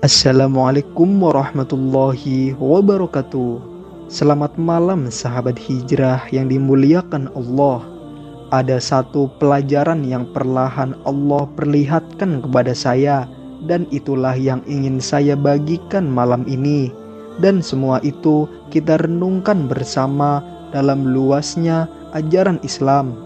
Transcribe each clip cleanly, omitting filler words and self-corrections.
Assalamualaikum warahmatullahi wabarakatuh. Selamat malam sahabat hijrah yang dimuliakan Allah. Ada satu pelajaran yang perlahan Allah perlihatkan kepada saya, dan itulah yang ingin saya bagikan malam ini. Dan semua itu kita renungkan bersama dalam luasnya ajaran Islam.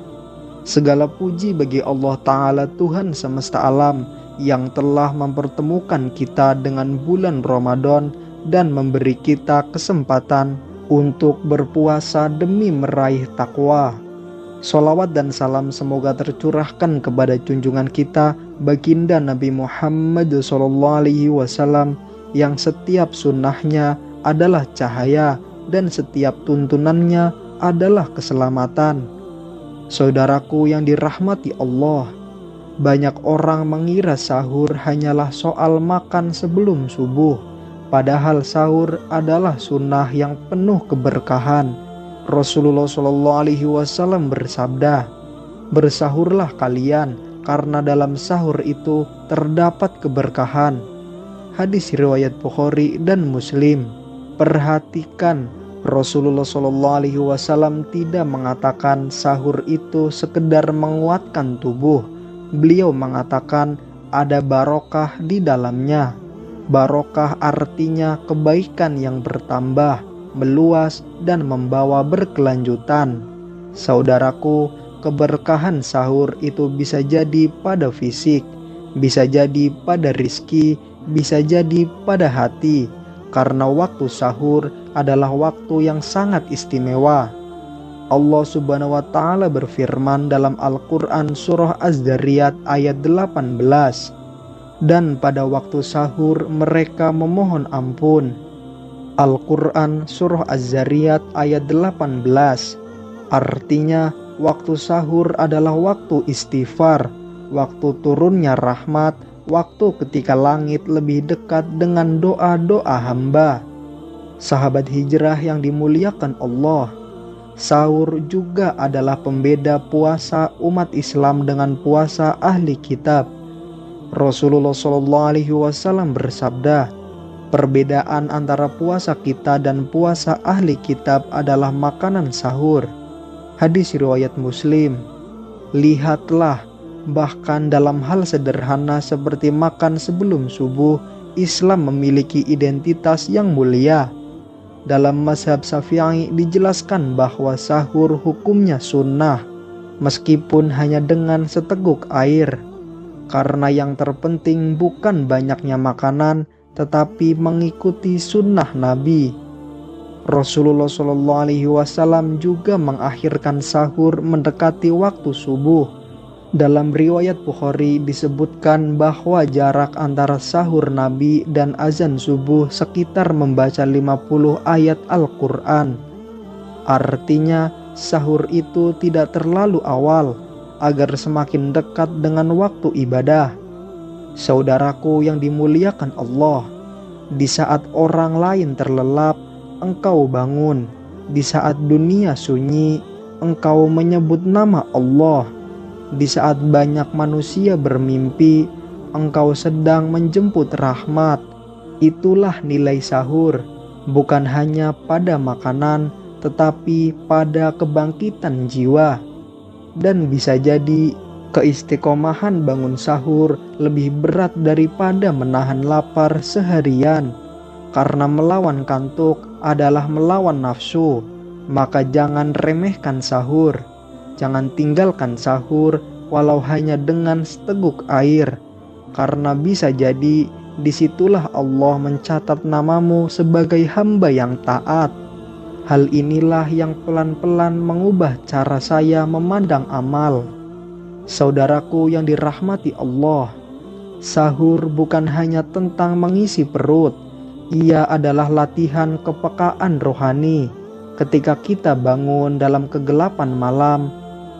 Segala puji bagi Allah Ta'ala, Tuhan semesta alam, yang telah mempertemukan kita dengan bulan Ramadan dan memberi kita kesempatan untuk berpuasa demi meraih takwa. Sholawat dan salam semoga tercurahkan kepada junjungan kita baginda Nabi Muhammad SAW, yang setiap sunnahnya adalah cahaya dan setiap tuntunannya adalah keselamatan. Saudaraku yang dirahmati Allah, banyak orang mengira sahur hanyalah soal makan sebelum subuh, padahal sahur adalah sunnah yang penuh keberkahan. Rasulullah SAW bersabda, "Bersahurlah kalian, karena dalam sahur itu terdapat keberkahan." Hadis riwayat Bukhari dan Muslim. Perhatikan, Rasulullah SAW tidak mengatakan sahur itu sekedar menguatkan tubuh. Beliau mengatakan ada barokah di dalamnya. Barokah artinya kebaikan yang bertambah, meluas, dan membawa berkelanjutan. Saudaraku, keberkahan sahur itu bisa jadi pada fisik, bisa jadi pada rizki, bisa jadi pada hati. Karena waktu sahur adalah waktu yang sangat istimewa. Allah Subhanahu wa Ta'ala berfirman dalam Al-Quran surah Az-Zariyat ayat 18, "Dan pada waktu sahur mereka memohon ampun." Al-Quran surah Az-Zariyat ayat 18. Artinya waktu sahur adalah waktu istighfar, waktu turunnya rahmat, waktu ketika langit lebih dekat dengan doa-doa hamba. Sahabat hijrah yang dimuliakan Allah, sahur juga adalah pembeda puasa umat Islam dengan puasa ahli kitab. Rasulullah SAW bersabda, "Perbedaan antara puasa kita dan puasa ahli kitab adalah makanan sahur." Hadis riwayat Muslim. Lihatlah, bahkan dalam hal sederhana seperti makan sebelum subuh, Islam memiliki identitas yang mulia. Dalam mazhab Syafi'i dijelaskan bahwa sahur hukumnya sunnah, meskipun hanya dengan seteguk air. Karena yang terpenting bukan banyaknya makanan, tetapi mengikuti sunnah Nabi. Rasulullah SAW juga mengakhirkan sahur mendekati waktu subuh. Dalam riwayat Bukhari disebutkan bahwa jarak antara sahur Nabi dan azan subuh sekitar membaca 50 ayat Al-Quran. Artinya sahur itu tidak terlalu awal, agar semakin dekat dengan waktu ibadah. Saudaraku yang dimuliakan Allah, di saat orang lain terlelap, engkau bangun. Di saat dunia sunyi, engkau menyebut nama Allah. Di saat banyak manusia bermimpi, engkau sedang menjemput rahmat. Itulah nilai sahur, bukan hanya pada makanan, tetapi pada kebangkitan jiwa. Dan bisa jadi keistiqomahan bangun sahur lebih berat daripada menahan lapar seharian. Karena melawan kantuk adalah melawan nafsu, maka jangan remehkan sahur. Jangan tinggalkan sahur walau hanya dengan seteguk air, karena bisa jadi disitulah Allah mencatat namamu sebagai hamba yang taat. Hal inilah yang pelan-pelan mengubah cara saya memandang amal. Saudaraku yang dirahmati Allah, sahur bukan hanya tentang mengisi perut, ia adalah latihan kepekaan rohani. Ketika kita bangun dalam kegelapan malam,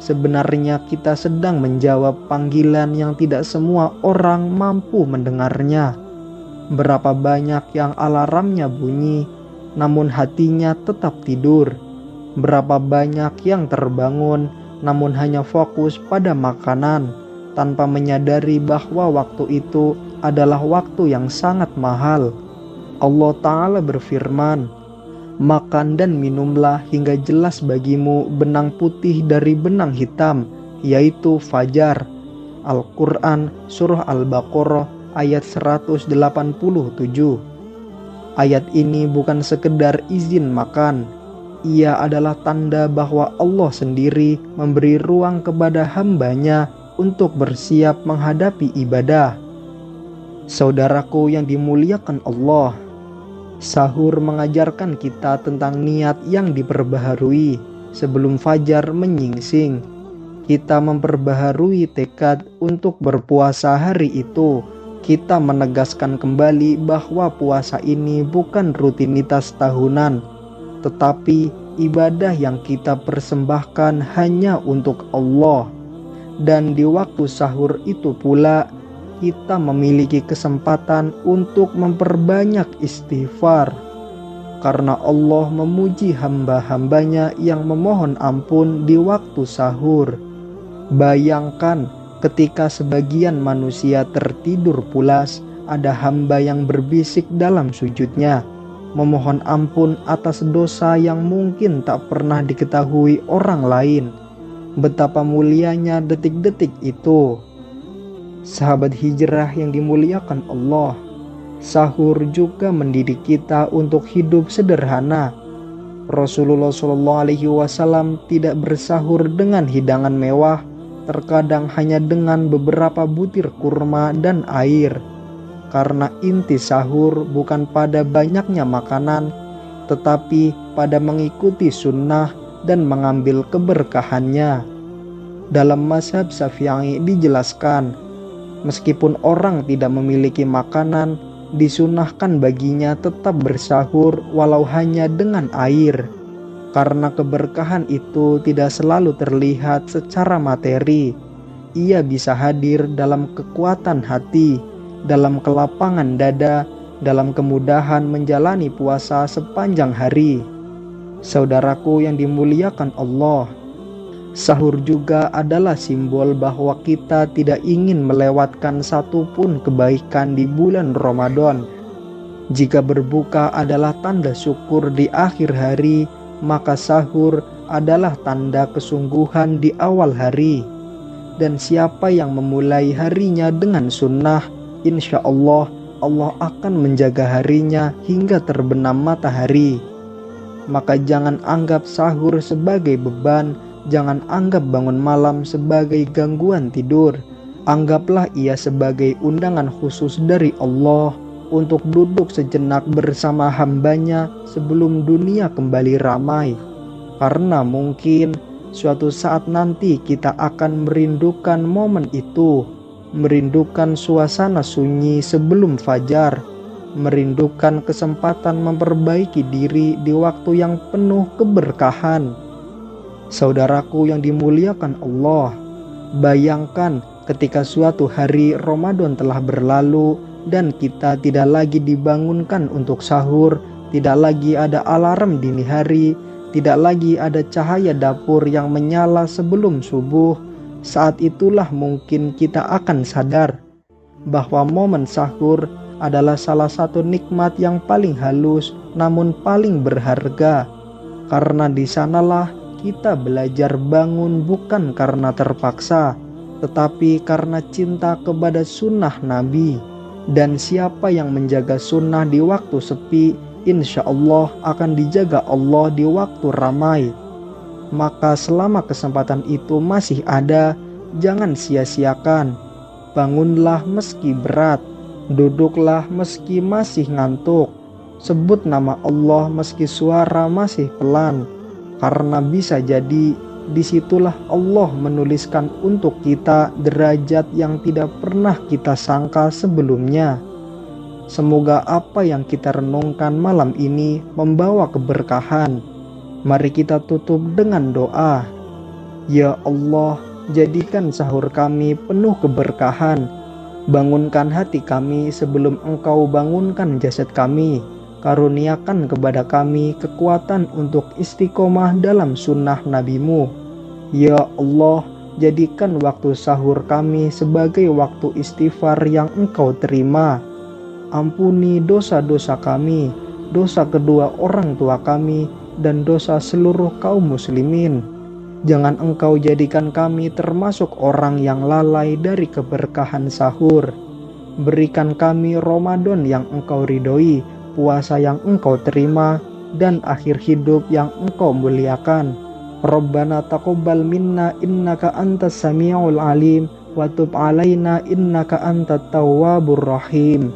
sebenarnya kita sedang menjawab panggilan yang tidak semua orang mampu mendengarnya. Berapa banyak yang alarmnya bunyi, namun hatinya tetap tidur. Berapa banyak yang terbangun, namun hanya fokus pada makanan, tanpa menyadari bahwa waktu itu adalah waktu yang sangat mahal. Allah Ta'ala berfirman, "Makan dan minumlah hingga jelas bagimu benang putih dari benang hitam, yaitu fajar." Al-Quran Surah Al-Baqarah ayat 187. Ayat ini bukan sekedar izin makan. Ia adalah tanda bahwa Allah sendiri memberi ruang kepada hambanya untuk bersiap menghadapi ibadah. Saudaraku yang dimuliakan Allah, sahur mengajarkan kita tentang niat yang diperbaharui sebelum fajar menyingsing. Kita memperbaharui tekad untuk berpuasa hari itu. Kita menegaskan kembali bahwa puasa ini bukan rutinitas tahunan, tetapi ibadah yang kita persembahkan hanya untuk Allah. Dan di waktu sahur itu pula, kita memiliki kesempatan untuk memperbanyak istighfar, karena Allah memuji hamba-hambanya yang memohon ampun di waktu sahur. Bayangkan ketika sebagian manusia tertidur pulas, ada hamba yang berbisik dalam sujudnya, memohon ampun atas dosa yang mungkin tak pernah diketahui orang lain. Betapa mulianya detik-detik itu. Sahabat hijrah yang dimuliakan Allah, sahur juga mendidik kita untuk hidup sederhana. Rasulullah SAW tidak bersahur dengan hidangan mewah, terkadang hanya dengan beberapa butir kurma dan air. Karena inti sahur bukan pada banyaknya makanan, tetapi pada mengikuti sunnah dan mengambil keberkahannya. Dalam mazhab Syafi'i dijelaskan, meskipun orang tidak memiliki makanan, disunahkan baginya tetap bersahur walau hanya dengan air. Karena keberkahan itu tidak selalu terlihat secara materi. Ia bisa hadir dalam kekuatan hati, dalam kelapangan dada, dalam kemudahan menjalani puasa sepanjang hari. Saudaraku yang dimuliakan Allah, sahur juga adalah simbol bahwa kita tidak ingin melewatkan satupun kebaikan di bulan Ramadan. Jika berbuka adalah tanda syukur di akhir hari, maka sahur adalah tanda kesungguhan di awal hari. Dan siapa yang memulai harinya dengan sunnah, insya Allah akan menjaga harinya hingga terbenam matahari. Maka jangan anggap sahur sebagai beban, jangan anggap bangun malam sebagai gangguan tidur. Anggaplah ia sebagai undangan khusus dari Allah untuk duduk sejenak bersama hambanya sebelum dunia kembali ramai. Karena mungkin suatu saat nanti kita akan merindukan momen itu, merindukan suasana sunyi sebelum fajar, merindukan kesempatan memperbaiki diri di waktu yang penuh keberkahan. Saudaraku yang dimuliakan Allah, bayangkan ketika suatu hari Ramadan telah berlalu dan kita tidak lagi dibangunkan untuk sahur, tidak lagi ada alarm dini hari, tidak lagi ada cahaya dapur yang menyala sebelum subuh. Saat itulah mungkin kita akan sadar bahwa momen sahur adalah salah satu nikmat yang paling halus namun paling berharga. Karena di sanalah kita belajar bangun bukan karena terpaksa, tetapi karena cinta kepada sunnah Nabi. Dan siapa yang menjaga sunnah di waktu sepi, insya Allah akan dijaga Allah di waktu ramai. Maka selama kesempatan itu masih ada, jangan sia-siakan. Bangunlah meski berat, duduklah meski masih ngantuk, sebut nama Allah meski suara masih pelan. Karena bisa jadi disitulah Allah menuliskan untuk kita derajat yang tidak pernah kita sangka sebelumnya. Semoga apa yang kita renungkan malam ini membawa keberkahan. Mari kita tutup dengan doa. Ya Allah, jadikan sahur kami penuh keberkahan. Bangunkan hati kami sebelum Engkau bangunkan jasad kami. Karuniakan kepada kami kekuatan untuk istiqomah dalam sunnah Nabi-Mu. Ya Allah, Jadikan waktu sahur kami sebagai waktu istighfar yang Engkau terima. Ampuni dosa-dosa kami, dosa kedua orang tua kami, dan dosa seluruh kaum muslimin. Jangan Engkau jadikan kami termasuk orang yang lalai dari keberkahan sahur. Berikan kami Ramadan yang Engkau ridhoi, puasa yang Engkau terima, dan akhir hidup yang Engkau muliakan. Rabbana taqabbal minna innaka antas samiul alim wa tub alaina innaka antat tawwabur rahim.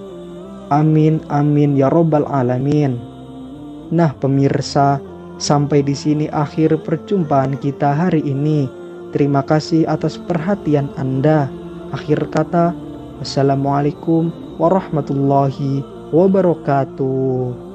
Amin amin ya robbal alamin. Nah pemirsa, sampai di sini akhir perjumpaan kita hari ini. Terima kasih atas perhatian Anda. Akhir kata, wassalamualaikum warahmatullahi wabarakatuh.